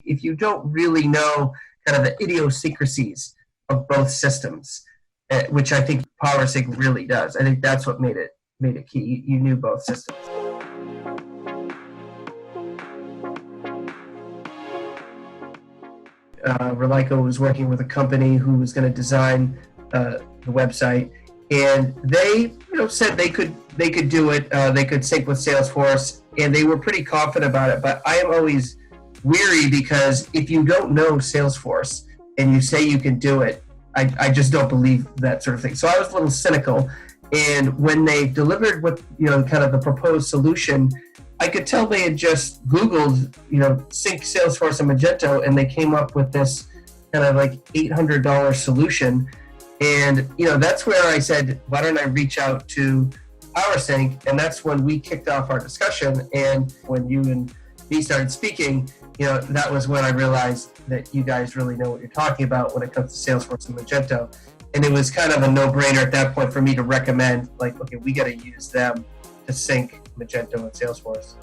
if you don't really know kind of the idiosyncrasies of both systems, which I think PowerSync really does. I think that's what made it key. You knew both systems. Relyco was working with a company who was going to design the website, and they said they could do it. They could sync with Salesforce, and they were pretty confident about it. But I am always weary because if you don't know Salesforce and you say you can do it, I just don't believe that sort of thing. So I was a little cynical, and when they delivered what kind of the proposed solution, I could tell they had just Googled, sync Salesforce and Magento, and they came up with this kind of like $800 solution. And, that's where I said, why don't I reach out to PowerSync? And that's when we kicked off our discussion. And when you and me started speaking, that was when I realized that you guys really know what you're talking about when it comes to Salesforce and Magento. And it was kind of a no-brainer at that point for me to recommend, like, okay, we got to use them to sync Magento and Salesforce.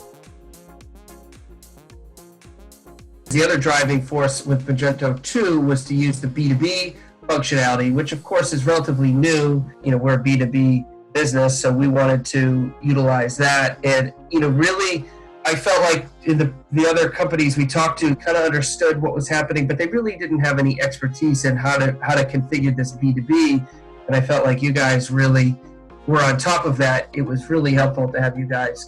The other driving force with Magento 2 was to use the B2B functionality, which of course is relatively new. We're a B2B business, so we wanted to utilize that. And, really, I felt like the other companies we talked to kind of understood what was happening, but they really didn't have any expertise in how to configure this B2B. And I felt like you guys really were on top of that. It was really helpful to have you guys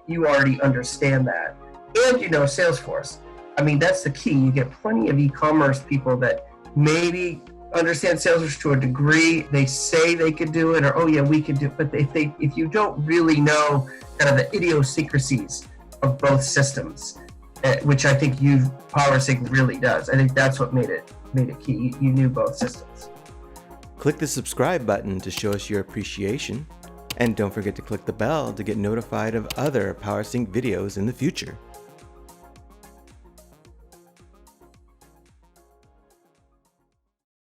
you already understand that. And Salesforce. I mean, that's the key. You get plenty of e-commerce people that maybe understand Salesforce to a degree. They say they could do it, or, oh yeah, we can do it. But if you don't really know kind of the idiosyncrasies of both systems, which I think PowerSync really does. I think that's what made it key. You knew both systems. Click the subscribe button to show us your appreciation. And don't forget to click the bell to get notified of other PowerSync videos in the future.